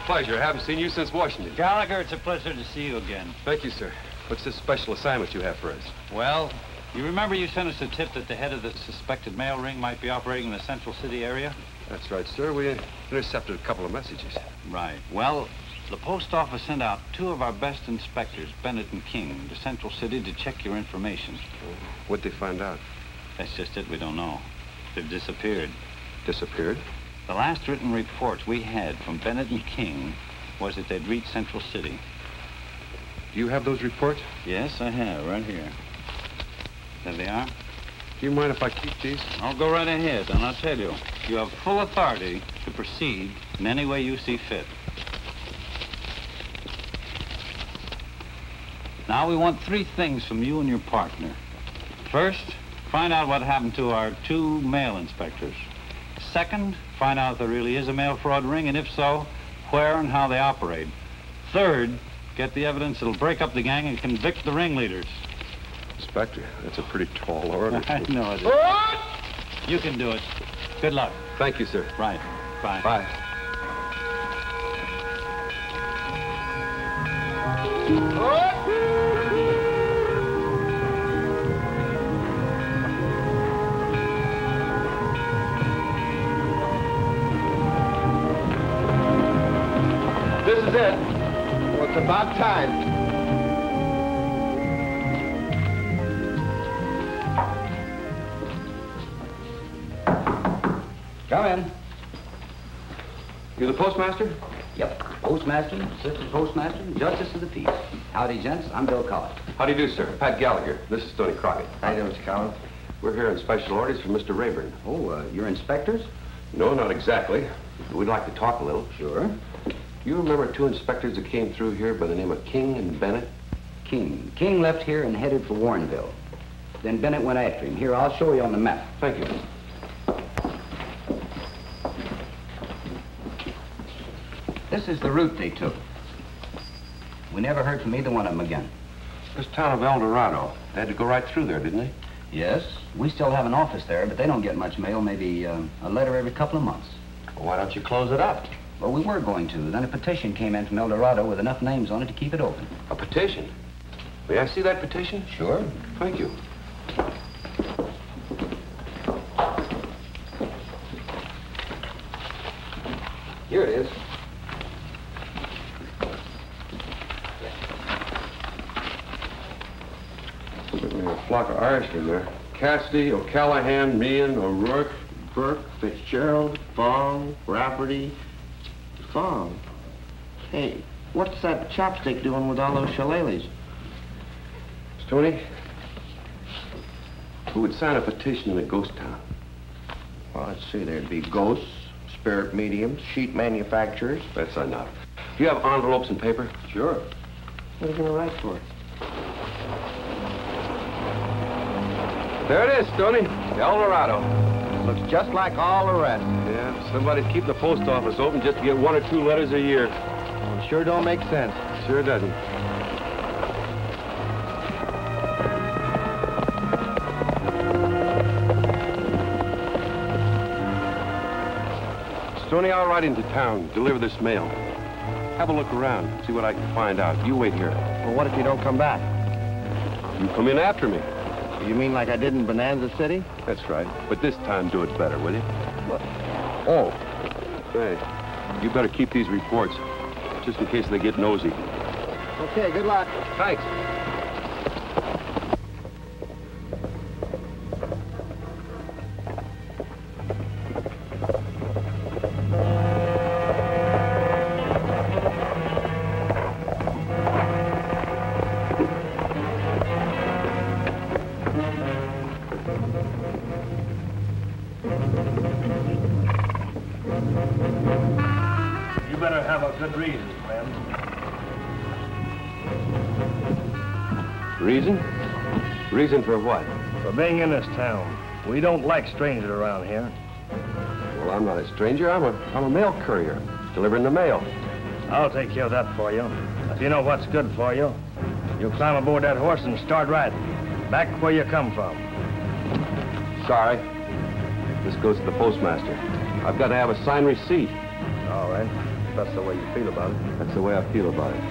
pleasure. I haven't seen you since Washington. Gallagher, it's a pleasure to see you again. Thank you, sir. What's this special assignment you have for us? Well, you remember you sent us a tip that the head of the suspected mail ring might be operating in the Central City area? That's right, sir. We intercepted a couple of messages. Right. Well, the post office sent out 2 of our best inspectors, Bennett and King, to Central City to check your information. What'd they find out? That's just it. We don't know. They've disappeared. Disappeared? The last written report we had from Bennett and King was that they'd reached Central City. Do you have those reports? Yes, I have, right here. There they are. Do you mind if I keep these? I'll go right ahead, and I'll tell you, you have full authority to proceed in any way you see fit. Now, we want 3 things from you and your partner. First, find out what happened to our 2 mail inspectors. Second, find out if there really is a mail fraud ring, and if so, where and how they operate. Third, get the evidence that'll break up the gang and convict the ringleaders. Inspector, that's a pretty tall order. I know it is. You can do it. Good luck. Thank you, sir. Right. Bye. Bye. This is it. Well, it's about time. Come in. You're the postmaster? Yep. Postmaster, assistant postmaster, justice of the peace. Howdy, gents. I'm Bill Collins. How do you do, sir? Pat Gallagher. This is Stoney Crockett. How you doing, Mr. Collins? We're here on special orders from Mr. Rayburn. Oh, you're inspectors? No, not exactly. We'd like to talk a little. Sure. You remember 2 inspectors that came through here by the name of King and Bennett? King. King left here and headed for Warrenville. Then Bennett went after him. Here, I'll show you on the map. Thank you. This is the route they took. We never heard from either one of them again. This town of El Dorado. They had to go right through there, didn't they? Yes. We still have an office there, but they don't get much mail, maybe a letter every couple of months. Well, why don't you close it up? Well, we were going to. Then a petition came in from El Dorado with enough names on it to keep it open. A petition? May I see that petition? Sure. Thank you. Here it is. Certainly a flock of Irishmen there. Cassidy, O'Callahan, Meehan, O'Rourke. Burke, Fitzgerald, Fong, Rafferty. Fong? Hey, what's that chopstick doing with all those shillelaghs? Stoney, who would sign a petition in a ghost town? Well, let's see, there'd be ghosts, spirit mediums, sheet manufacturers. That's enough. Do you have envelopes and paper? Sure. What are you going to write for? There it is, Stoney. El Dorado. Looks just like all the rest. Yeah, somebody's keeping the post office open just to get 1 or 2 letters a year. Well, sure don't make sense. Sure doesn't. Stoney, I'll ride into town, deliver this mail. Have a look around, see what I can find out. You wait here. Well, what if you don't come back? You come in after me. You mean like I did in Bonanza City? That's right. But this time, do it better, will you? What? Oh. Say, you better keep these reports, just in case they get nosy. Okay, good luck. Thanks. Good reason, friend. Reason? Reason for what? For being in this town. We don't like strangers around here. Well, I'm not a stranger. I'm a mail courier, delivering the mail. I'll take care of that for you. If you know what's good for you, you'll climb aboard that horse and start riding. Back where you come from. Sorry. This goes to the postmaster. I've got to have a signed receipt. All right. that's the way you feel about it. That's the way I feel about it.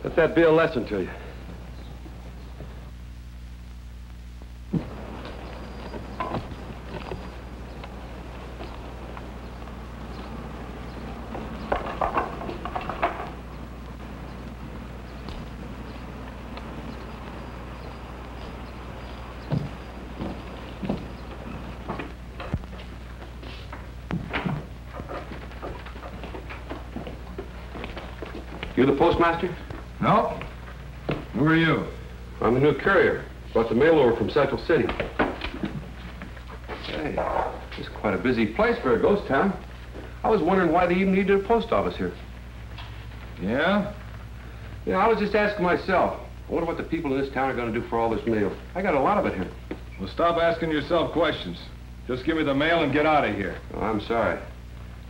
Let that be a lesson to you. You the postmaster? No. Who are you? I'm a new courier. Brought the mail over from Central City. Hey, this is quite a busy place for a ghost town. I was wondering why they even needed a post office here. Yeah? Yeah, I was just asking myself. I wonder what the people in this town are going to do for all this mail. I got a lot of it here. Well, stop asking yourself questions. Just give me the mail and get out of here. Oh, I'm sorry.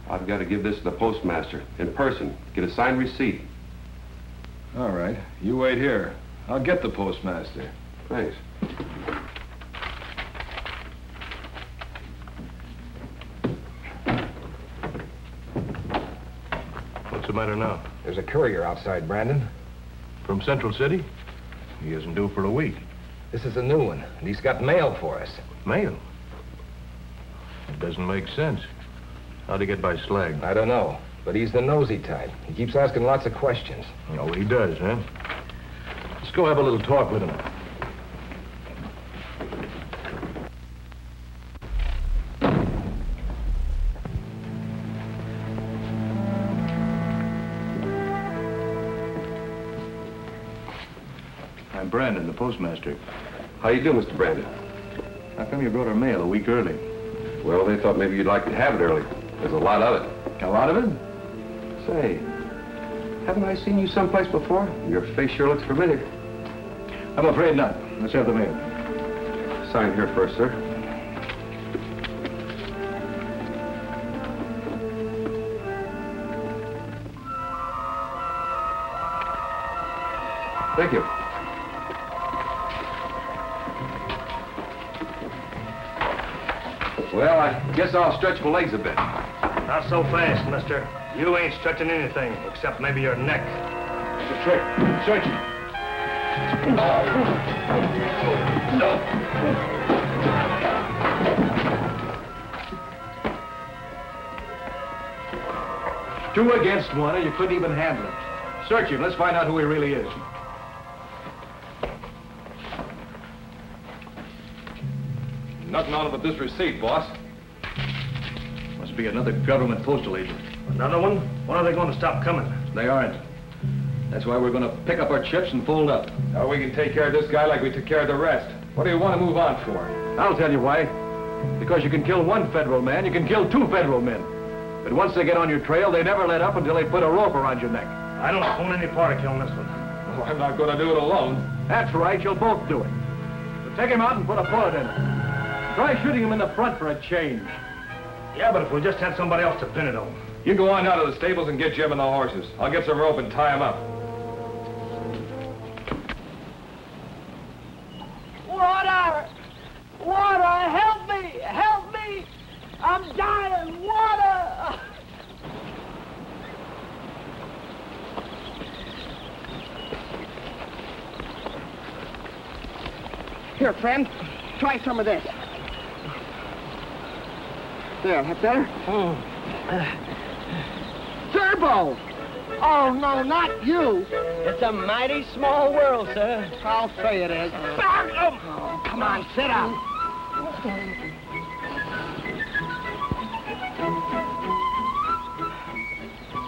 I've got to give this to the postmaster in person. Get a signed receipt. All right. You wait here. I'll get the postmaster. Thanks. What's the matter now? There's a courier outside, Brandon. From Central City? He isn't due for a week. This is a new one, and he's got mail for us. Mail? It doesn't make sense. How'd he get by slag? I don't know, but he's the nosy type. He keeps asking lots of questions. Oh, he does, huh? Let's go have a little talk with him. I'm Brandon, the postmaster. How you doing, Mr. Brandon? How come you brought our mail a week early? Well, they thought maybe you'd like to have it early. There's a lot of it. A lot of it? Say, haven't I seen you someplace before? Your face sure looks familiar. I'm afraid not. Let's have the mail. Sign here first, sir. Thank you. Well, I guess I'll stretch my legs a bit. Not so fast, mister. You ain't stretching anything, except maybe your neck. It's a trick. Search it. Two against one, and you couldn't even handle him. Search him. Let's find out who he really is. Nothing on it but this receipt, boss. Must be another government postal agent. Another one? When are they going to stop coming? They aren't. That's why we're going to pick up our chips and fold up. Now we can take care of this guy like we took care of the rest. What do you want to move on for? I'll tell you why. Because you can kill one federal man, you can kill two federal men. But once they get on your trail, they never let up until they put a rope around your neck. I don't own any part of killing this one. Well, I'm not going to do it alone. That's right, you'll both do it. So take him out and put a bullet in him. Try shooting him in the front for a change. Yeah, but if we just had somebody else to pin it on. You go on down to the stables and get Jim and the horses. I'll get some rope and tie him up. Water! Water! Help me! Help me! I'm dying! Water! Here, friend. Try some of this. There, that better? Turbo! Oh, no, not you. It's a mighty small world, sir. I'll say it is. Oh, come on, sit down.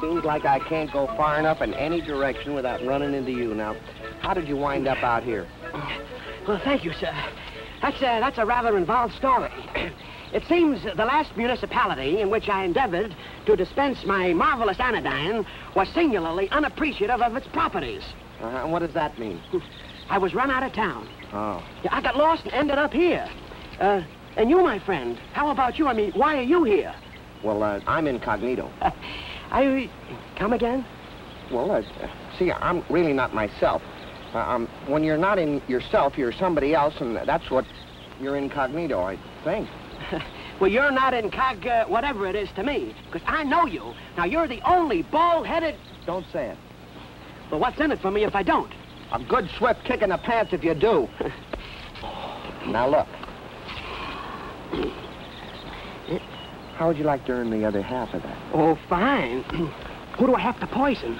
Seems like I can't go far enough in any direction without running into you. Now, how did you wind up out here? Well, thank you, sir. That's a rather involved story. It seems the last municipality in which I endeavored to dispense my marvelous anodyne was singularly unappreciative of its properties. What does that mean? I was run out of town. Oh. Yeah, I got lost and ended up here. And you, my friend, how about you? I mean, why are you here? Well, I'm incognito. Come again? Well, see, I'm really not myself. When you're not in yourself, you're somebody else, and that's what you're incognito, I think. Well, you're not whatever it is to me, because I know you. Now, you're the only bald-headed... Don't say it. Well, what's in it for me if I don't? A good swift kick in the pants if you do. Now, look. How would you like to earn the other half of that? Oh, fine. Who do I have to poison?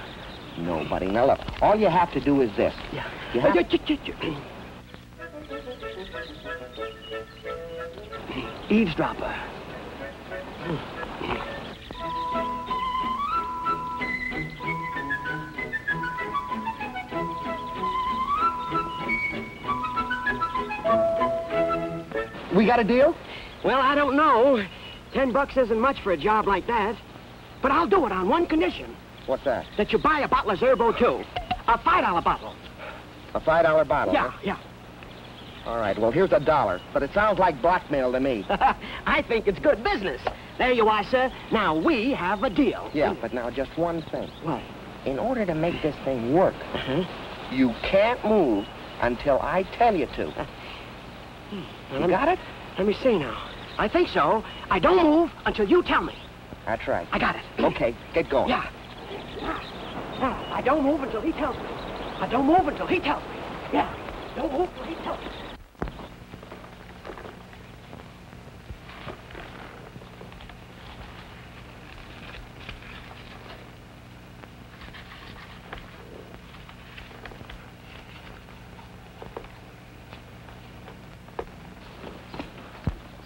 Nobody. Now, look, all you have to do is this. Yeah. You have Eavesdropper. We got a deal? Well, I don't know. $10 isn't much for a job like that. But I'll do it on one condition. What's that? That you buy a bottle of Zerbo, too. A $5 bottle. A $5 bottle? Yeah, huh? yeah. All right, well, here's $1, but it sounds like blackmail to me. I think it's good business. There you are, sir. Now, we have a deal. Yeah, but now just one thing. What? In order to make this thing work, you can't move until I tell you to. You got it? Let me see now. I think so. I don't move until you tell me. That's right. I got it. Okay, get going. Yeah. I don't move until he tells me. I don't move until he tells me. Yeah. Don't move until he tells me.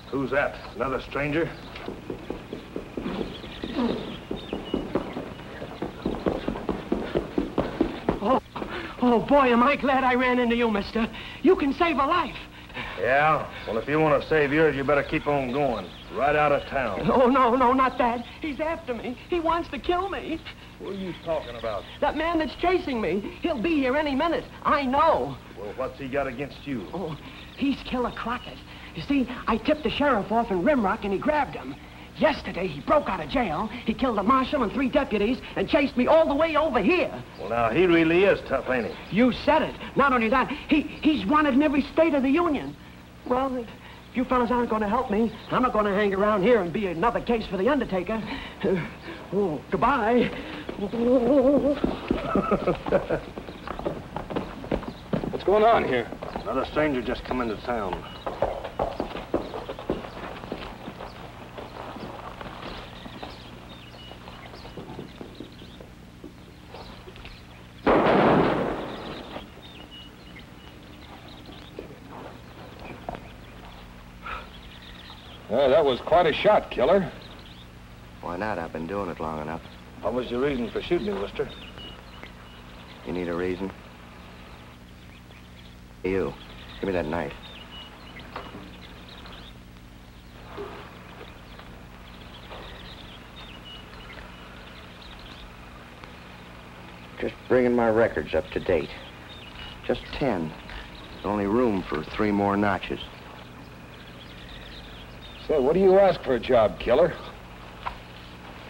Who's that? Another stranger? Oh, boy, am I glad I ran into you, mister. You can save a life. Yeah? Well, if you want to save yours, you better keep on going. Right out of town. Oh, no, not that. He's after me. He wants to kill me. Who are you talking about? That man that's chasing me. He'll be here any minute. I know. Well, what's he got against you? Oh, he's Killer Crockett. You see, I tipped the sheriff off in Rimrock and he grabbed him. Yesterday, he broke out of jail. He killed a marshal and 3 deputies and chased me all the way over here. Well, now, he really is tough, ain't he? You said it. Not only that, he's wanted in every state of the Union. Well, if you fellas aren't going to help me, I'm not going to hang around here and be another case for the Undertaker. Oh, goodbye. What's going on here? Another stranger just come into town. Well, that was quite a shot, Killer. Why not? I've been doing it long enough. What was your reason for shooting me, mister? You need a reason? You, give me that knife. Just bringing my records up to date. Just 10. Only room for 3 more notches. Say, what do you ask for a job, Killer?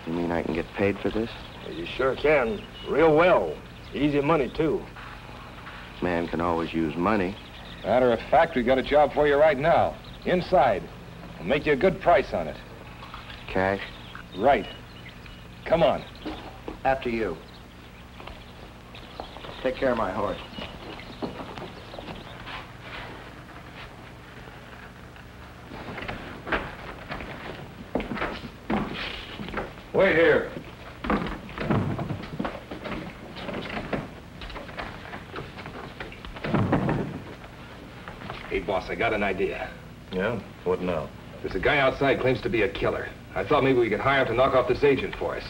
You mean I can get paid for this? You sure can. Real well. Easy money, too. Man can always use money. Matter of fact, we got a job for you right now. Inside. We'll make you a good price on it. Cash? Right. Come on. After you. Take care of my horse. Wait here. boss, I got an idea. Yeah? What now? There's a guy outside claims to be a killer. I thought maybe we could hire him to knock off this agent for us.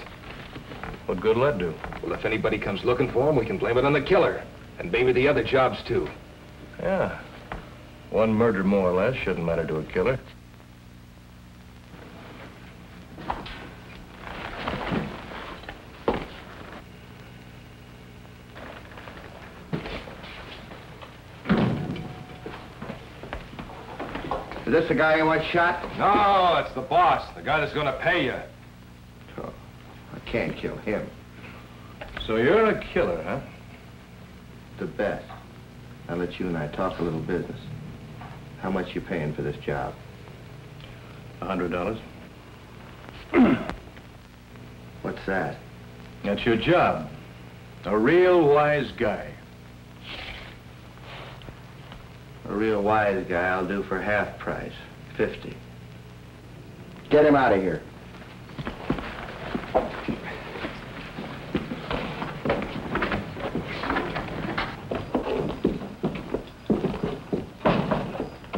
What good will that do? Well, if anybody comes looking for him, we can blame it on the killer. And maybe the other jobs, too. Yeah. One murder more or less shouldn't matter to a killer. Is this the guy who was shot? No, it's the boss, the guy that's gonna pay you. Oh, I can't kill him. So you're a killer, huh? The best. I'll let you and I talk a little business. How much you paying for this job? $100. What's that? That's your job. A real wise guy. A real wise guy I'll do for half price, 50. Get him out of here.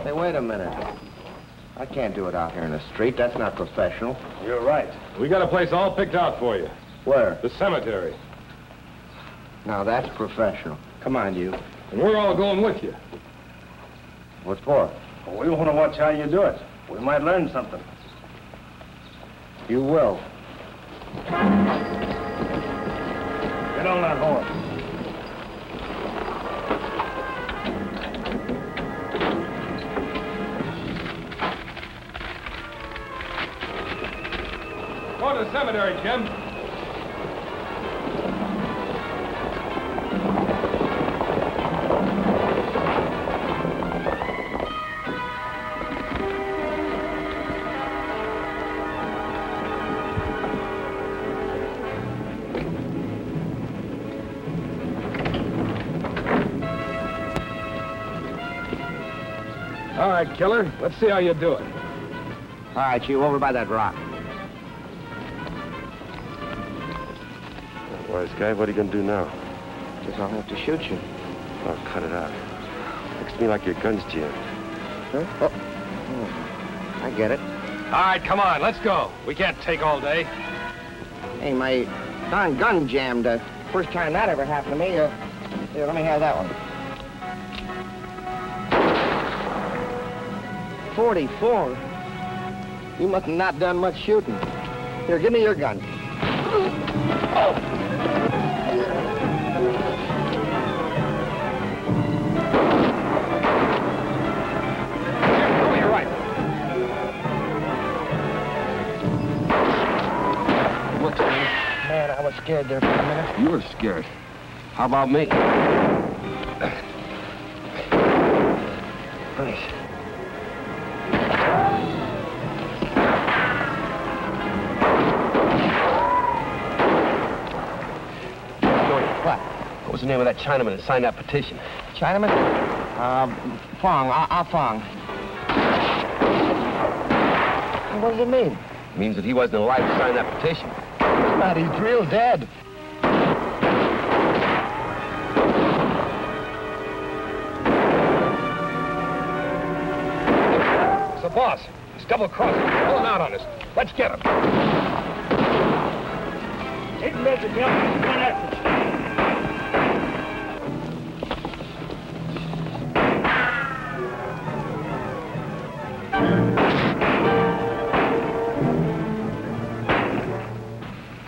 Hey, wait a minute. I can't do it out here in the street. That's not professional. You're right. We got a place all picked out for you. Where? The cemetery. Now, that's professional. Come on, you. And we're all going with you. What for? Well, we want to watch how you do it. We might learn something. You will. Get on that horse. Go to the cemetery, Jim. All right, killer. Let's see how you do it. All right, you over by that rock. Wise guy, what are you gonna do now? Guess I'll have to shoot you. Oh, cut it out. Looks to me like your gun's jammed. Huh? Oh. I get it. All right, come on, let's go. We can't take all day. Hey, my darn gun jammed. First time that ever happened to me. Here, let me have that one. 44. You must have not done much shooting. Here, give me your gun. Oh! Here, you're right. Look, man, I was scared there for a minute. You were scared. How about me? Nice. What's the name of that Chinaman that signed that petition? Chinaman? Fong. Fong. What does it mean? It means that he wasn't alive to sign that petition. Not, he's real dead. It's the boss. He's double-crossing, pulling out on us. Let's get him. Hayden, there's a gun. Run after it.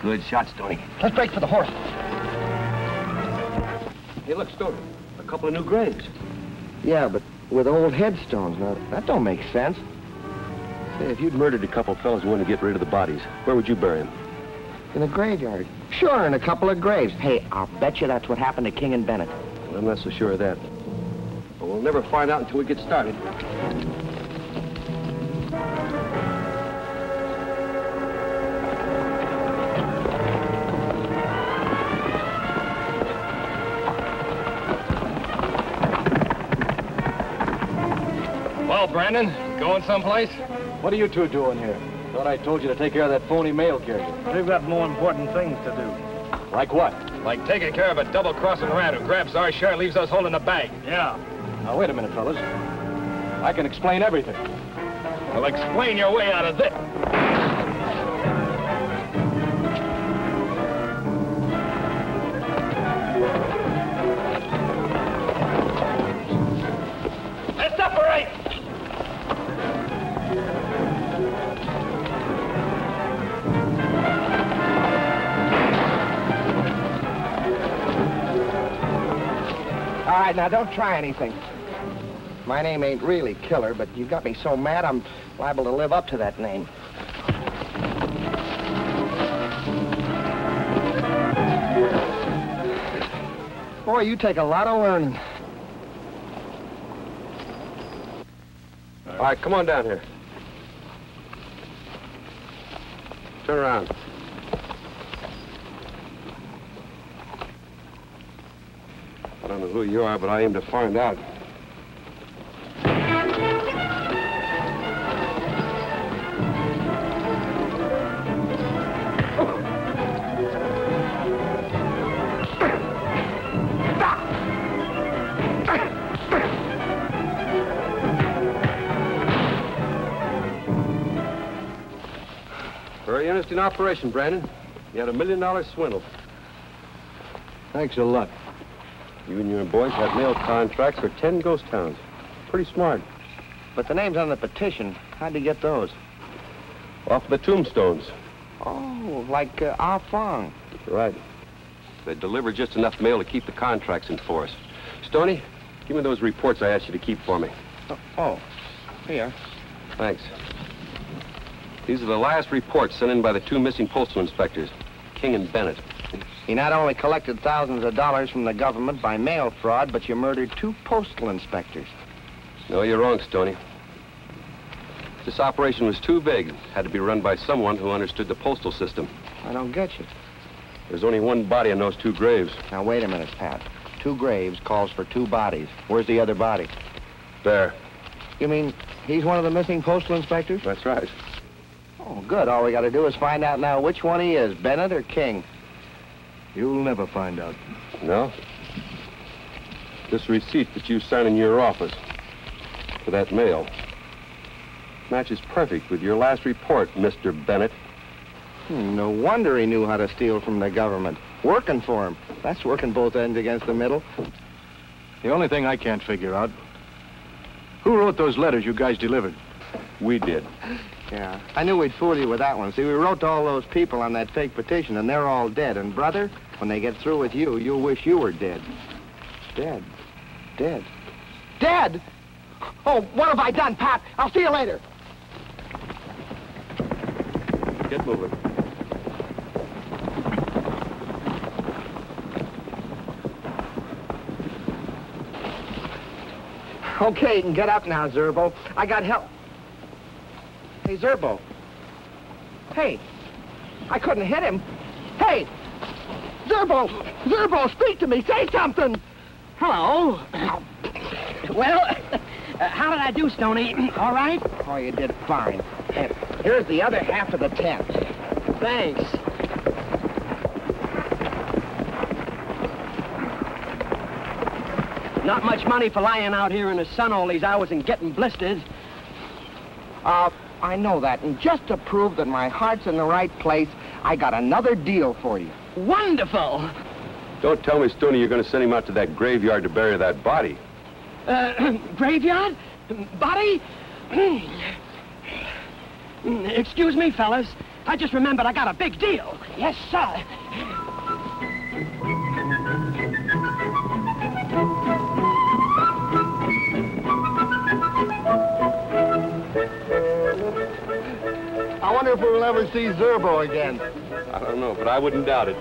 Good shot, Stoney. Let's break for the horse. Hey, look, Stoney. A couple of new graves. Yeah, but with old headstones. Now, that don't make sense. Say, if you'd murdered a couple fellas who wanted to get rid of the bodies, where would you bury them? In a graveyard. Sure, in a couple of graves. Hey, I'll bet you that's what happened to King and Bennett. Well, I'm not so sure of that. But we'll never find out until we get started. Well, Brandon, going someplace? What are you two doing here? Thought I told you to take care of that phony mail carrier. We've got more important things to do. Like what? Like taking care of a double-crossing rat who grabs our share and leaves us holding the bag. Yeah. Now, wait a minute, fellas. I can explain everything. Well, explain your way out of this. Let's separate! All right, now don't try anything. My name ain't really Killer, but you got me so mad I'm liable to live up to that name. Boy, you take a lot of learning. All right, come on down here. Turn around. I don't know who you are, but I aim to find out. Very interesting operation, Brandon. You had $1 million swindle. Thanks a lot. You and your boys had mail contracts for 10 ghost towns. Pretty smart. But the names on the petition, how'd you get those? Off the tombstones. Oh, like Ah Fong. Right. They delivered just enough mail to keep the contracts in force. Stoney, give me those reports I asked you to keep for me. Oh, here. Thanks. These are the last reports sent in by the 2 missing postal inspectors, King and Bennett. You not only collected thousands of dollars from the government by mail fraud, but you murdered 2 postal inspectors. No, you're wrong, Stoney. This operation was too big. It had to be run by someone who understood the postal system. I don't get you. There's only one body in those 2 graves. Now, wait a minute, Pat. 2 graves calls for 2 bodies. Where's the other body? There. You mean he's one of the missing postal inspectors? That's right. Oh, good. All we got to do is find out now which one he is, Bennett or King. You'll never find out. No? This receipt that you signed in your office for that mail matches perfect with your last report, Mr. Bennett. No wonder he knew how to steal from the government. Working for him. That's working both ends against the middle. The only thing I can't figure out, who wrote those letters you guys delivered? We did. Yeah, I knew we'd fool you with that one. See, we wrote to all those people on that fake petition, and they're all dead. And, brother, when they get through with you, you'll wish you were dead. Dead. Dead. Dead? Oh, what have I done, Pat? I'll see you later. Get moving. Okay, you can get up now, Zerbo. I got help. Hey, Zerbo. Hey, I couldn't hit him. Hey, Zerbo! Zerbo, speak to me. Say something. Hello. Well, how did I do, Stoney? All right? Oh, you did fine. And here's the other half of the tent. Thanks. Not much money for lying out here in the sun all these hours and getting blistered. I know that, and just to prove that my heart's in the right place, I got another deal for you. Wonderful! Don't tell me, Stoney, you're going to send him out to that graveyard to bury that body. Graveyard? Body? Excuse me, fellas. I just remembered I got a big deal. Yes, sir. I wonder if we'll ever see Zerbo again. I don't know, but I wouldn't doubt it.